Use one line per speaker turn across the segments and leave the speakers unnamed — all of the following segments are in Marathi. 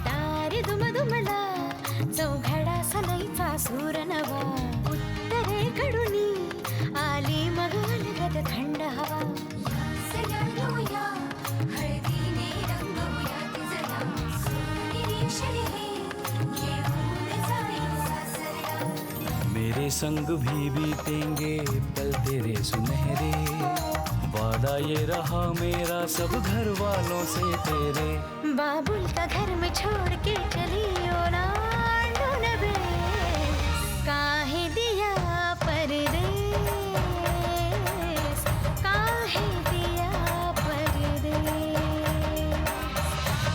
दारी दुमदुमला चौघडा सलईचा सूर नवा उत्तरेकडून आली मग अलगद थंड हवा हळदीने रंगवूया तिजला सोनेरी क्षणी घेऊन जाईल सासरला
मेरे संग भी बीतेंगे पल तेरे सुनहरे वादा ये रहा मेरा सब घर वालों से तेरे
बाबुल का घर में छोड़ के चली ओ ना ढूंढ काहे दिया परदेस काहे दिया परदेस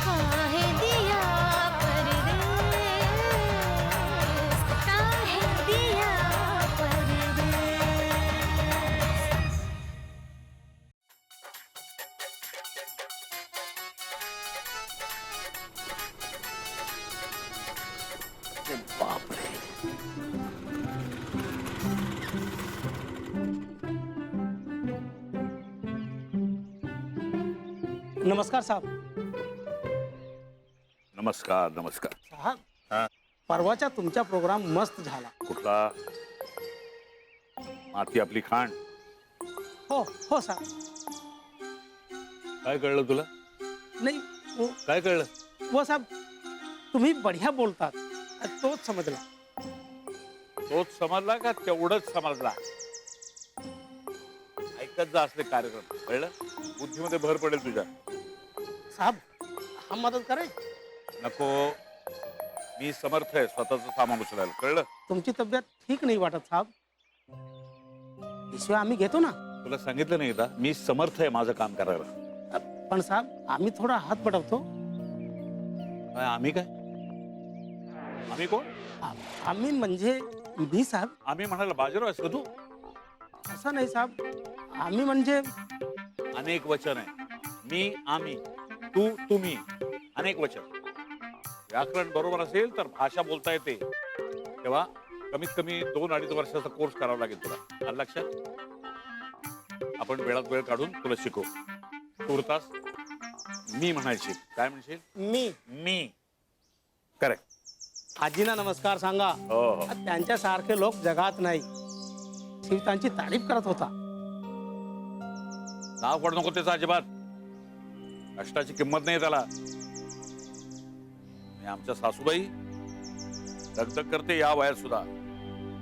काहे दिया परदेस काहे दिया परदेस
नमस्कार साहब.
नमस्कार नमस्कार.
साहब
हा
परवाचा तुमचा प्रोग्राम मस्त झाला.
कुठला? माती आपली खाण.
हो हो साहब.
काय कळलं तुला?
नाही
काय कळलं?
वो साहब तुम्ही बढ़िया बोलतात तोच समजला.
तोच समजला का तेवढंच समजला? ऐकत जा असले कार्यक्रम, कळलं? बुद्धीमध्ये भर पडेल तुझ्या.
साहब हम मदत करें.
नको, मी समर्थ आहे स्वतःचं सामान उचलायला, कळलं?
तुमची तब्येत ठीक नाही वाटत साहब. शिवाय आम्ही घेतो ना.
तुला सांगितलं नाही का मी समर्थ आहे माझं काम करायला?
पण साहब आम्ही थोडा हात पटवतो.
काय आम्ही? काय आम्ही? कोण
आम्ही म्हणजे मी साहब.
आम्ही म्हणाला बाजीराव आहेस का तू?
असं नाही साहब. आम्ही म्हणजे
अनेक वचन आहे. मी, आम्ही, तू, तुम्ही, अनेक वचन. व्याकरण बरोबर असेल तर भाषा बोलता येते. तेव्हा कमीत कमी 2-2.5 वर्षाचा कोर्स करावा लागेल तुला. आलं लक्षात? आपण वेळात वेळ काढून तुला शिकवू. तुर्तास मी म्हणायची. काय म्हणशील?
मी.
मी. करेक्ट.
आजीना नमस्कार सांगा.
हो हो.
त्यांच्यासारखे लोक जगात नाही. शिव त्यांची तारीफ करत होता.
नाव काढू नको त्याचं अजिबात. कष्टाची किंमत नाही त्याला. आणि आमच्या सासूबाई दगदग करते या वयात सुद्धा.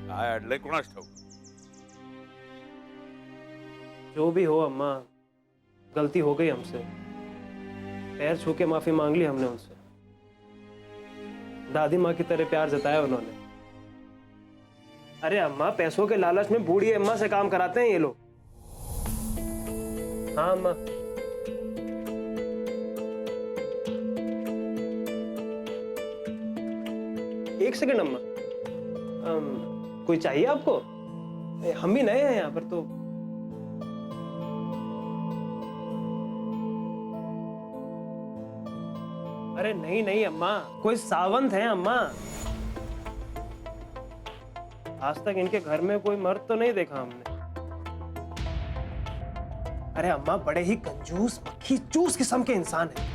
काय अडलंय कोणाच ठाऊक.
जो भी हो अम्मा, गलती हो गई हमसे. पैर छू के माफी मांग ली हमने उनसे. दादी माँ की तरह प्यार जताया उन्होंने. अरे अम्मा, पैसों के लालच में बूढ़ी अम्मा से काम कराते हैं ये लोग. हाँ अम्मा. एक सेकंड अम्मा. कोई चाहिए आपको? हम भी नए हैं यहाँ पर तो. अरे नहीं नहीं अम्मा, कोई सावंत है अम्मा. आज तक इनके घर में कोई मर्द तो नहीं देखा हमने. अरे अम्मा, बड़े ही कंजूस मक्खी चूस किस्म के इंसान हैं.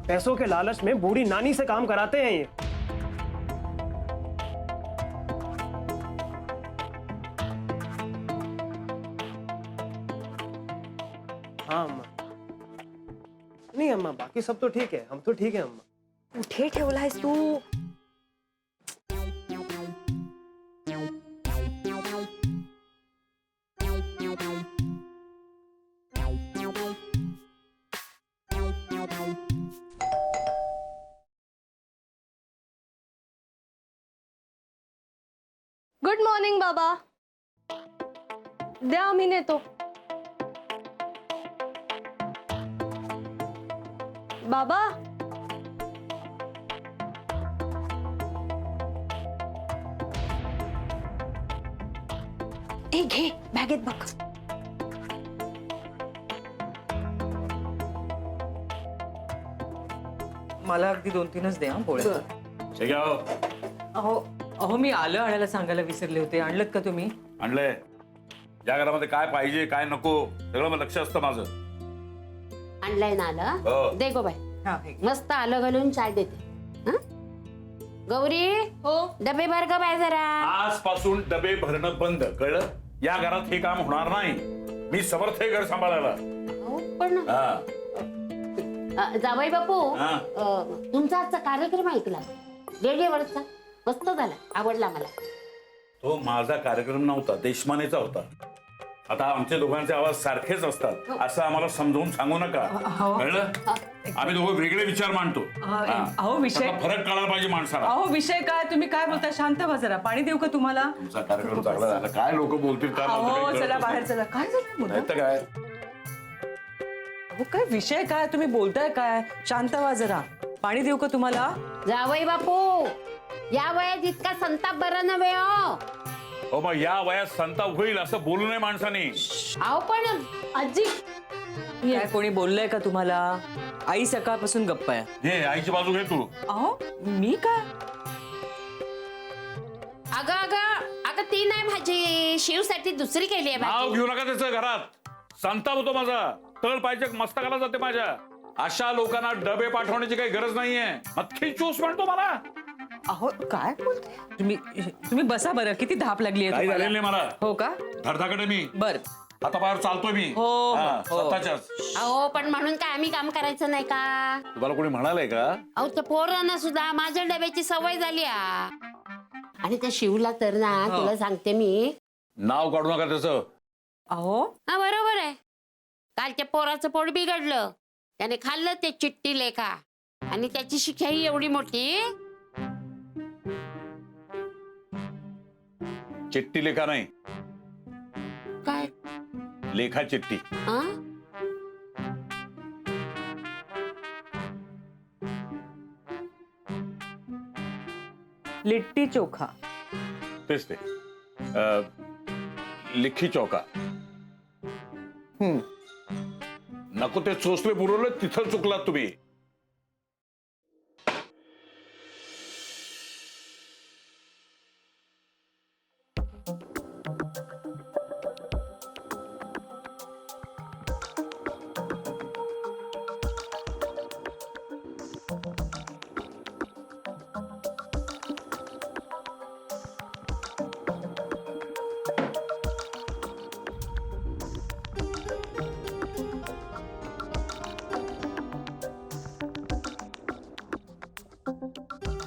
पैसों के लालच में बूढ़ी नानी से काम कराते हैं ये. हाँ अम्मा. नहीं अम्मा, बाकी सब तो ठीक है. हम तो ठीक है अम्मा.
कुठे ठेवलायस तू?
गुड मॉर्निंग बाबा. द्या आम्ही नेतो. बाबा,
ए घे बॅगेत बघ.
मला अगदी 2-3च द्या पोळ्या. अहो अहो मी आलं आणायला सांगायला विसरले होते. आणलत का तुम्ही?
आणलंय. ज्या घरामध्ये काय पाहिजे काय नको सगळं लक्ष असतं माझं.
आणलंय ना आलं. दे गो बाय.
हा, हे.
मस्त आलं घालून चाय देते हं? गौरी
हो
डबे भर का बाय जरा.
आजपासून डबे भरणं बंद, कळलं? या घरात हे काम होणार नाही. मी समर्थ आहे घर सांभाळायला.
अहो, पण
हा.
जावई बापू
हा.
तुमचा आजचा कार्यक्रम ऐकला रेडिओवरचा, मस्त झाला, आवडला मला.
तो माझा कार्यक्रम नव्हता, देशमानेचा होता. आता आमच्या दोघांचे आवाज सारखेच असतात असं आम्हाला समजावून सांगू नका, कळलं? आम्ही दोघं वेगळे विचार मांडतो. हा.
अहो विषय
त्याचा फरक कळायला पाहिजे माणसाला.
अहो विषय काय, तुम्ही काय बोलताय? शांत व्हा जरा. पाणी देऊ का तुम्हाला?
तुमचा कार्यक्रम चांगला झाला. काय लोक बोलतील काय मला तर
अहो
काही
चला
कळतच
बाहेर
नाही.
चला. काय झालं मुद्दा?
नाही तर काय.
अहो काय विषय काय, तुम्ही बोलताय काय? शांत व्हा जरा. पाणी देऊ का तुम्हाला?
जावई बापू या वयात इतका संताप बरा नव्हे हो.
हो मग या वयात संताप होईल असं बोलू नये माणसाने.
अहो पण
आजी
काय कोणी बोललंय का तुम्हाला? आई सकाळपासून गप्प आहे.
घे आईची बाजू घे तू.
अहो मी काय?
अगं अगं अगं ती नाही भाजी, शिवसाठी दुसरी केली आहे
नाव
भाजी.
घेऊ नका त्याचं घरात. संताप होतो माझा. तळ पाहिजे मस्तकाला जाते माझ्या. अशा लोकांना डबे पाठवण्याची काही गरज नाहीये. नक्की चूस म्हणतो मला.
अहो काय बोलते तुम्ही? तुम्ही बसा बरं. किती धाप लागली आहे
काही
तुम्हाला?
झालेलं नाही मला.
हो का?
धडधाकडे मी
बर.
आता बाहेर चालतोय मी.
हो,
हा,
हो.
स्वतःच्याच.
अहो पण म्हणून काय आम्ही काम करायचं नाही का?
तुम्हाला कोणी म्हणालंय का?
अहो त्या पोरांना सुद्धा माझ्या डब्याची सवय झाली आ. आणि त्या शिवला तर ना तुला सांगते मी.
नाव काढू नका त्याचं.
अहो
हा बरोबर आहे. कालच्या पोराचं पोट बिघडलं, त्याने खाल्लं ते चिट्टी लेखा आणि त्याची शिक्षाही एवढी मोठी.
चिट्टी लेखा नाही,
काय
लेखा चिट्टी.
हा?
लिट्टी चोखा.
तेच ते. लिखी चौका. नको ते चोचले पुरवलं तिथं चुकलात तुम्ही.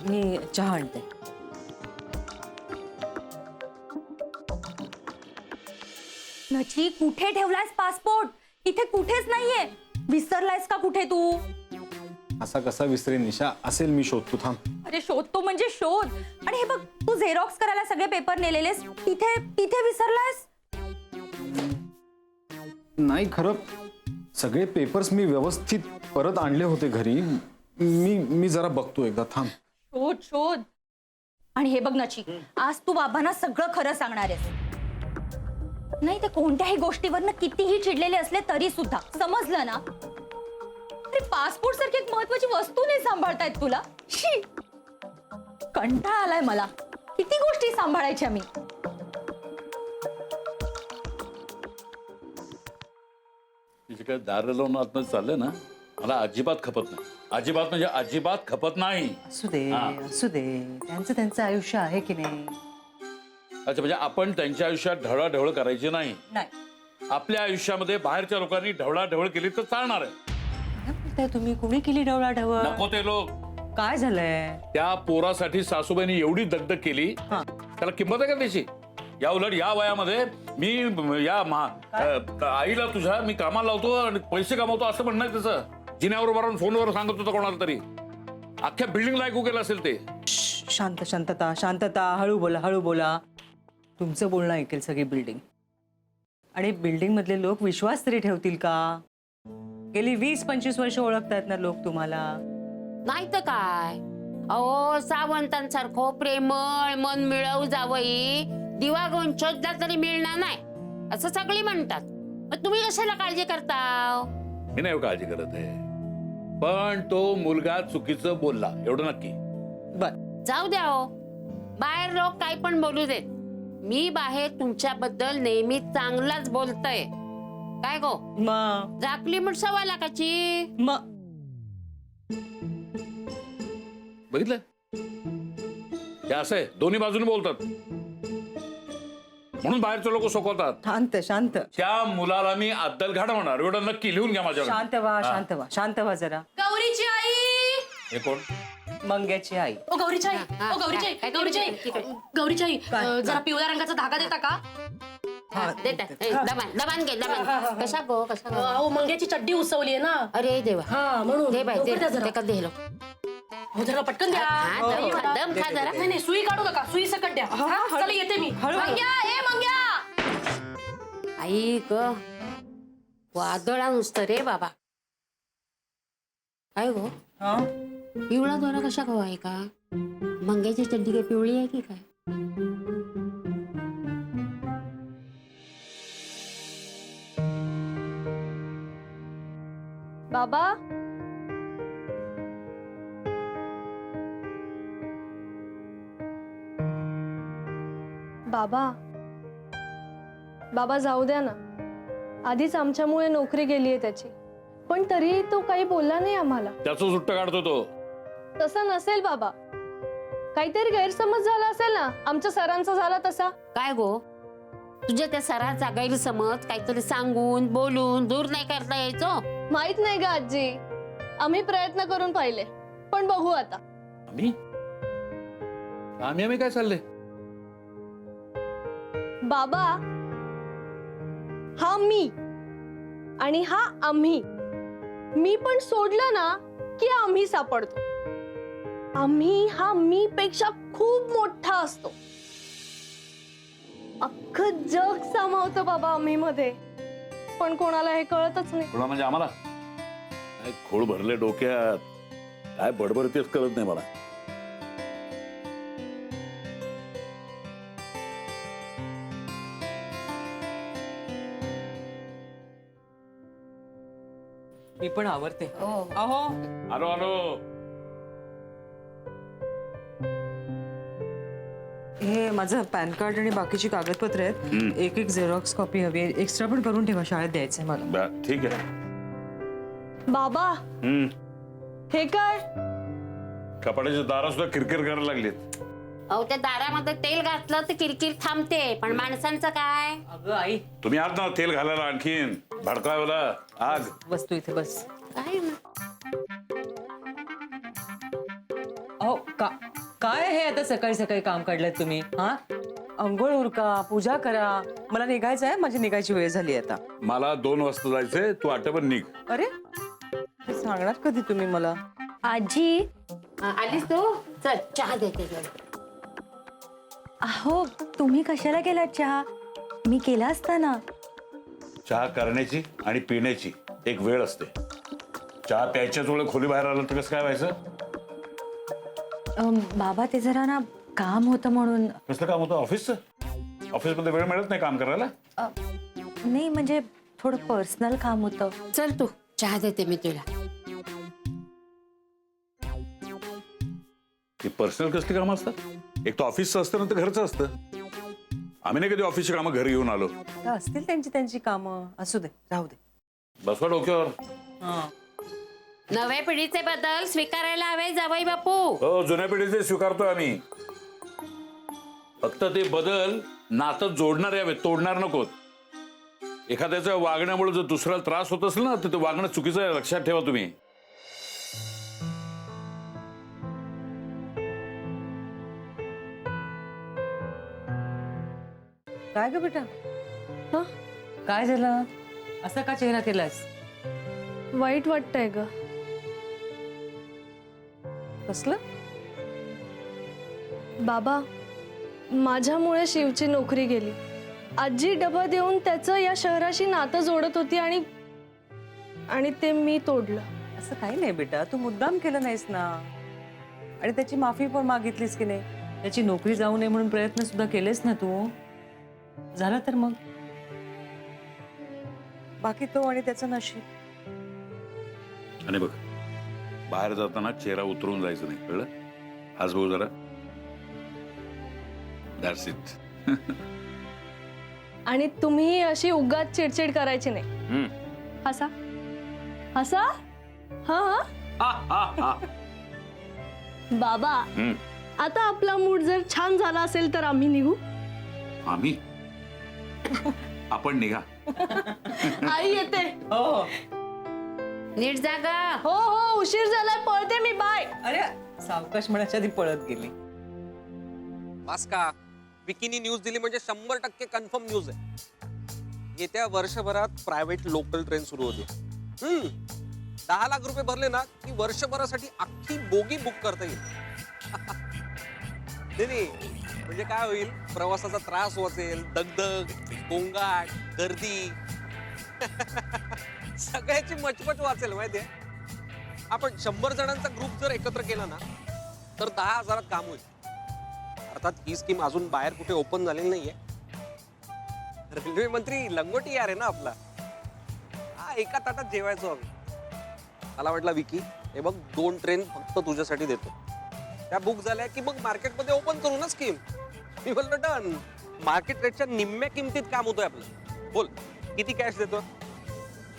मी चहा आणते.
नची कुठे ठेवलायस पासपोर्ट? इथे कुठेच नाहीये. विसरलायस का कुठे तू?
असा कसा विसरे निशा? असेल मी शोधतो, थांब.
अरे शोधतो म्हणजे शोध. आणि हे बघ, तू झेरॉक्स करायला सगळे पेपर नेलेलेस, तिथे तिथे विसरलायस.
नाही खरं, सगळे पेपर्स मी व्यवस्थित परत आणले होते घरी. मी जरा बघतो एकदा, थांब.
शोध शोध. आणि हे बघ नची, आज तू बाबांना सगळं खरं सांगणार आहेस. नाही ते कोणत्याही गोष्टीवरनं कितीही चिडलेले असले तरी सुद्धा, समजलं ना? अरे पासपोर्ट सारखी एक महत्वाची वस्तू नाही सांभाळतायत तुला. शी, कंटाळा आलाय मला. किती गोष्टी सांभाळायच्या मी.
तिचे काय दार लावून आतमध्ये चाललंय ना, मला अजिबात खपत नाही. अजिबात म्हणजे अजिबात खपत नाही.
असू दे असू दे. त्यांचं आयुष्य आहे की नाही?
अच्छा, म्हणजे आपण त्यांच्या आयुष्यात ढवळाढवळ करायची नाही.
नाही.
आपल्या आयुष्यामध्ये बाहेरच्या लोकांनी ढवळाढवळ केली तर चालणार आहे.
काय बोलताय तुम्ही? कुणी केली ढवळाढवळ?
नको ते लोक.
काय झालंय?
त्या पोरासाठी सासूबाईंनी एवढी दगदग केली, त्याला किंमत आहे का त्याची? या उलट या वयामध्ये मी या आईला तुझ्या मी कामाला लावतो आणि पैसे कमावतो असं म्हणणं आहे त्याचं. जिन्यावर उभारून फोनवर सांगत होता कोणाला तरी. अख्ख्या बिल्डिंगला ऐकू गेलं असेल ते.
शांतता शांतता. हळू बोला हळू बोला. तुमचं बोलणं ऐकेल सगळी बिल्डिंग. आणि बिल्डिंग मधले लोक विश्वास तरी ठेवतील का? गेली 20-25 वर्ष ओळखतायत ना लोक तुम्हाला.
नाही तर काय. अहो सावंतांसारखं प्रेमळ मन मिळवू जावई दिवा घेऊन शोधला तरी मिळणार नाही असं सगळी म्हणतात. मग तुम्ही कशाला काळजी करता?
मी नाही काळजी करत आहे, पण तो मुलगा चुकीचं बोलला एवढं नक्की.
बर
जाऊ द्या हो, बाहेर लोक काय पण बोलू देत. मी बाहेर तुमच्याबद्दल नेहमी चांगलाच बोलतय. काय गो
मग
झाकली म्हणून 1.25 लाखाची.
मग
बघितलं हे असं आहे, दोन्ही बाजूने बोलतात म्हणून बाहेरचे लोक सोकवतात.
शांत शांत
त्या मुलाला मी अद्दल घडवणार एवढं नक्की लिहून घ्या माझ्याकडे.
शांत व्हा शांत व्हा शांत व्हा जरा.
गौरीची आई,
हे कोण?
मंग्याची आई.
ओ गौरीची आई, ओ गौरीची आई, गौरीची आई, गौरीची आई, जरा पिवळ्या रंगाचा धागा देता का?
देतात. दबान दबान घे दबान. कशा गो कशा गो.
अहो मंग्याची चड्डी उसवली आहे ना.
अरे देवा.
हा म्हणून
दे बाई दे
लवकर द्या जरा.
ते का दे लो.
हो जरा पटकन द्या.
हा, दम खा जरा.
नाही नाही सुई काढू नका, सुई सकट द्या. हा, चला येते मी. मंग्या, ए मंग्या.
आई ग वादळा नुसतं रे बाबा. काय गो
हा
पिवळा दोरा कशा गो आहे का? मंग्याची चड्डी काय पिवळी आहे की काय?
बाबा बाबा बाबा जाऊ द्या ना. आधीच आमच्यामुळे नोकरी गेलीये त्याची, पण तरी तो काही बोलला नाही आम्हाला.
त्याचं सुट्ट काढतो तो.
तसं नसेल बाबा, काहीतरी गैरसमज झाला असेल ना, आमच्या सरांचा झाला तसा.
काय गो तुझ्या त्या सराचा गैरसमज काहीतरी सांगून बोलून दूर नाही करता यायचो.
माहित नाही का आजी, आम्ही प्रयत्न करून पाहिले, पण बघू आता.
आम्ही आम्ही आम्ही काय चाललंय?
बाबा हा मी आणि हा आम्ही. मी पण सोडलं ना की आम्ही सापडतो. आम्ही हा मी पेक्षा खूप मोठा असतो. अख्खं जग सामावतं बाबा आम्ही मध्ये, पण कोणाला हे कळतच नाही.
तुला म्हणजे आम्हाला काय खोळ भरले डोक्यात, काय बडबडतेच कळत नाही मला.
मी पण आवडते. अहो
आलो आलो.
हे माझं पॅन कार्ड आणि बाकीची कागदपत्र आहेत. एक एक झेरॉक्स कॉपी हवी आहे. एक्स्ट्रा पण करून ठेवा, शाळेत द्यायचंय मला.
ठीक आहे.
बाबा हे काय?
कपाटाची दारा सुद्धा किरकिर करायला लागलीत.
अहो त्या दारामध्ये तेल घातलं तर किरकिर थांबते, पण माणसांचं काय?
अगं आई
तुम्ही आत ना तेल घालायला आणखीन भडकावला आग.
बस तू इथे बस.
काय
अहो काय हे आता सकाळी सकाळी काम काढलंय तुम्ही? हा अंघोळ उरका, पूजा करा. मला निघायचं आहे, माझी निघायची वेळ झाली आता.
मला 2 वाजता जायचंय, तू आठवण निघ.
अरे हे सांगणार कधी तुम्ही मला?
आजी.
आलीस तू? चल चहा देते तुला.
अहो तुम्ही कशाला केलात चहा? मी केला असता ना.
चहा करण्याची आणि पिण्याची एक वेळ असते. चहा प्यायच्याच वेळ खोली बाहेर आलं तर कसं काय व्हायचं?
बाबा ते जरा ना काम होतं म्हणून.
कसलं काम होतं? ऑफिसचं? ऑफिसमध्ये वेळ मिळत नाही काम करायला?
नाही म्हणजे थोडं पर्सनल काम होतं.
चल तू चहा देते मी तुला.
ही पर्सनल कसली कामं असतात? एक तर ऑफिसचं असतं ना तर घरचं असतं. आम्ही नाही कधी ऑफिसची कामं घरी घेऊन आलो.
असतील त्यांची कामं, असू दे, राहू दे.
बसवा डोक्यावर.
नव्या पिढीचे बदल स्वीकारायला हवे जावई बापू.
हो जुन्या पिढीचे स्वीकारतोय आम्ही. फक्त ते बदल नातं जोडणार यावे, तोडणार नकोत. एखाद्याच्या वागण्यामुळे जर दुसऱ्याला त्रास होत असेल ना तर ते वागणं चुकीचं आहे, लक्षात ठेवा तुम्ही.
काय ग बेटा?
हं?
काय झालं? असा का चेहरा केलास?
वाईट वाटतंय ग.
कसलं?
बाबा माझ्यामुळे शिवची नोकरी गेली. आजी डबा देऊन त्याचं या शहराशी नातं जोडत होती आणि ते मी तोडलं.
असं काही नाही बेटा, तू मुद्दाम केलं नाहीस ना. आणि त्याची माफी पण मागितलीस की नाही? त्याची नोकरी जाऊ नये म्हणून प्रयत्न सुद्धा केलेस ना तू. झालं तर मग बाकी तो आणि त्याचं नशीब.
आणि बघ बाहेर जाताना चेहरा उतरून जायचं नाही, कळलं? आज भाऊ जरा दॅट्स इट.
आणि तुम्ही अशी उगाच चिडचिड करायची नाही. हसा हसा. हा हा बाबा
हम्म.
आता आपला मूड जर छान झाला असेल तर आम्ही निघू.
आम्ही आपण निघा.
आई येते.
हो.
नीट जागा.
हो हो उशीर झालाय पळते मी. बाय.
अरे सावकाश म्हणायच्या आधी पळत गेली.
बस का विकीनी न्यूज दिली म्हणजे 100% कन्फर्म न्यूज आहे. येत्या वर्षभरात प्रायव्हेट लोकल ट्रेन सुरू होते. 10 लाख रुपये भरले ना की वर्षभरासाठी अख्खी बोगी बुक करता येईल. नाही म्हणजे काय होईल, प्रवासाचा त्रास वाचेल, दगदग, गोंगाट, गर्दी सगळ्याची मचमच वाचेल. माहितीये आपण 100 जणांचा ग्रुप जर एकत्र केला ना तर 10,000 काम होईल. अर्थात ही स्कीम अजून बाहेर कुठे ओपन झालेली नाहीये. रेल्वे मंत्री लंगोटी यार आहे ना आपला. हा एका ताटात जेवायचो आम्ही. मला वाटलं विकी हे बघ 2 ट्रेन फक्त तुझ्यासाठी देतो. त्या बुक झाल्या की मग मार्केटमध्ये ओपन करू ना स्कीम. मी बोललो डन. मार्केट रेटच्या निम्म्या किमतीत काम होतोय आपलं. बोल किती कॅश देतो?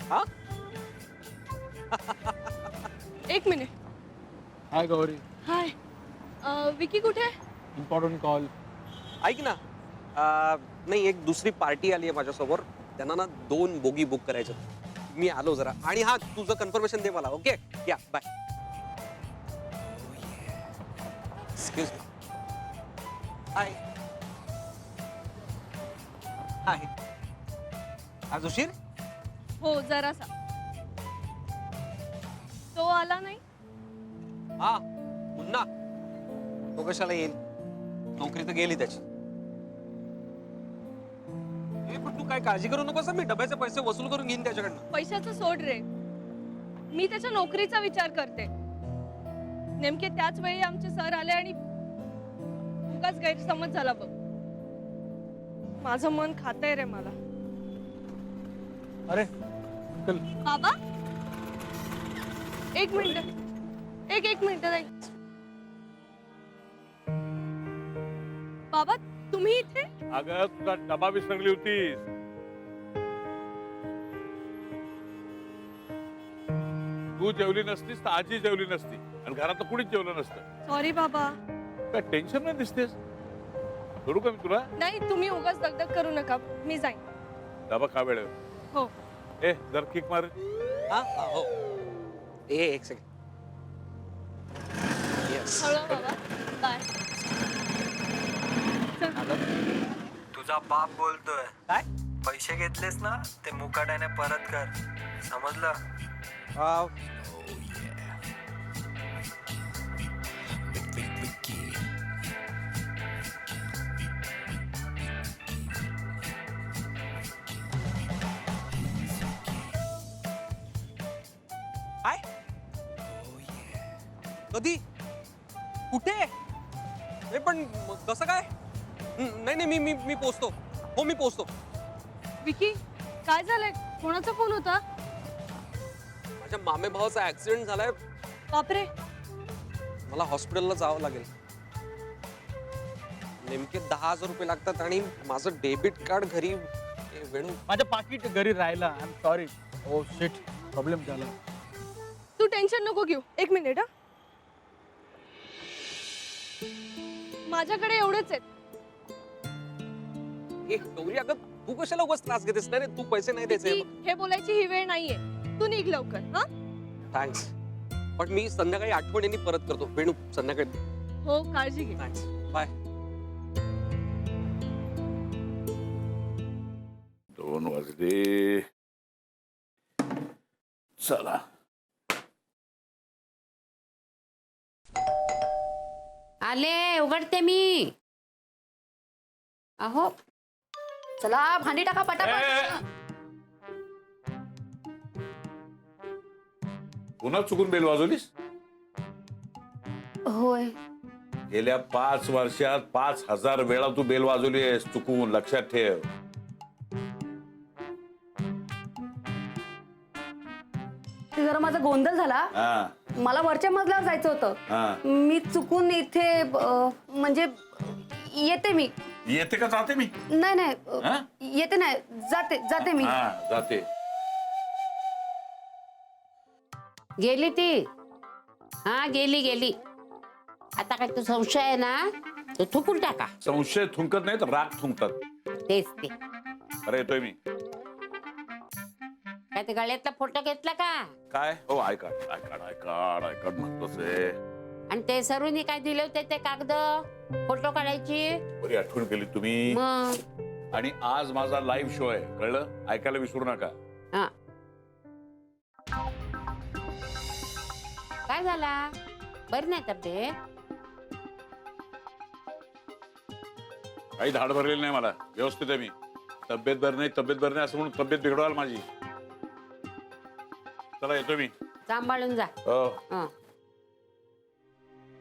हा
एक मिनिट.
हाय गौरी.
हाय. विकी कुठे?
Important call.
ऐक ना नाही एक दुसरी पार्टी आली आहे माझ्यासमोर. त्यांना ना 2 बोगी बुक करायच्या. मी आलो जरा. आणि हा तुझं कन्फर्मेशन दे मला. ओके या बाय. Excuse me. हाय हाय. आज उशीर?
हो जरासा. तो आला नाही.
हा पुन्हा तो कशाला येईल? नोकरी तर गेली त्याची. पण तू काय काळजी करू नकोस. मी डब्याचे पैसे वसूल करून घेईन त्याच्याकडनं.
पैशाचं सोड रे. मी त्याच्या नोकरीचा विचार करते. नेमके त्याच वेळी आमचे सर आले आणि उगाच गैरसमज झाला बघ. माझं मन खातंय रे मला.
अरे चल.
बाबा एक मिनिट. एक मिनिट. बाबा तुम्ही इथे?
अगं तुझा डबा विसरली होतीस. तू जेवली नसतीस तर आजी जेवली नसती आणि घरात कुणीच जेवलं नसतं.
सॉरी बाबा.
काय टेन्शन नाही दिसतेस. करू का मी तुला?
नाही तुम्ही उगाच दगदग करू नका. मी जाईन.
डबा खा वेळ.
हो.
ए जर किक मार.
हा हो. एक सेकंड. येस.
हळू बाबा. बाय.
तुझा बाप बोलतोय.
काय?
पैसे घेतलेस ना ते मुकाट्याने परत कर. समजलं?
काय? कधी? कुठे? हे पण कसं काय? नाही नाही मी मी पोचतो. हो मी पोचतो.
विकी काय झालंय? कोणाचा फोन होता?
माझ्या मामे भावाचा ऍक्सिडेंट झालाय.
बापरे.
मला हॉस्पिटलला जावं लागेल. नेमके 10,000 रुपये लागतात आणि माझं डेबिट कार्ड घरी. वेणू
माझं पाकिट घरी राहिला. I am sorry. Oh shit problem झाला.
तू टेन्शन नको घेऊ. एक मिनिट. हा माझ्याकडे एवढेच आहेत.
गौरी अगं तू कशाला उगाच त्रास घेतेस? नाही तू पैसे नाही द्यायचे.
हे बोलायची ही वेळ नाहीये. तू निघ लवकर. हा
थँक्स. पण मी संध्याकाळी आठवणीने परत करतो. वेणू संध्याकाळी.
हो काळजी घे.
थँक्स. बाय.
2 वाजले. चला.
आले उघडते मी. अहो चला भांडी टाका पटापट.
पुन्हा चुकून बेल वाजवलीस?
होय.
गेल्या 5 वर्षात 5,000 वेळा तू बेल वाजवली आहेस चुकून. लक्षात ठेव.
ते जरा माझा गोंधळ झाला. मला वरच्या मजल्यावर जायचं होतं. मी चुकून इथे म्हणजे येते मी.
येते का जाते मी?
नाही येते नाही. जाते मी.
जाते.
गेली ती. हा गेली. आता काय तो संशय आहे ना तो थुकून टाका.
संशय थुंकत नाही तर राग थुंकतात.
तेच ते.
अरे येतोय मी.
काय ते गळ्यातला फोटो घेतला का?
काय हो आयकाड म्हणतोस रे.
आणि ते सरूनी काय दिले होते ते कागद फोटो काढायची?
बरी आठवण केली तुम्ही.
मग
आणि आज माझा लाईव्ह शो आहे, कळलं? ऐकायला विसरू नका.
हा. काय झाला? बरी नाही तब्येत?
काही धाड भरलेली नाही मला. व्यवस्थित आहे मी. तब्येत बरी नाही असं म्हणून तब्येत बिघडवाल माझी. चला येतो मी.
सांभाळून जा.
हो.
हा.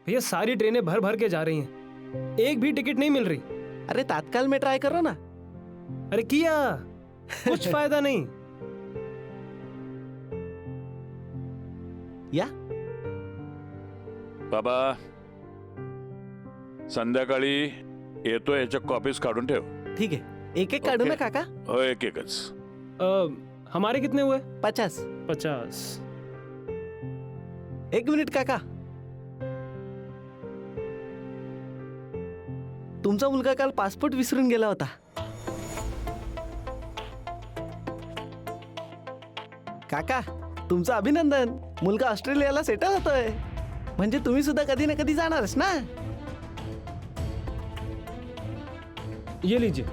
भैया सारी ट्रेनें भर भर के जा रही हैं, एक भी टिकट नहीं मिल रही.
अरे तात्काल में ट्राई करो ना.
अरे किया कुछ फायदा नहीं.
या
बाबा संध्याकाळी येतो, याच्या कॉपीज काढून ठेव.
ठीक है, एक एक काढू ना काका.
हो एक एकच.
हमारे कितने हुए?
50.
50.
एक मिनिट काका. तुमचा मुलगा काल पासपोर्ट विसरून गेला होता. काका तुमचं अभिनंदन. मुलगा ऑस्ट्रेलियाला सेटल होतोय. म्हणजे तुम्ही सुद्धा कधी ना कधी जाणारच ना.
ये लीजिए.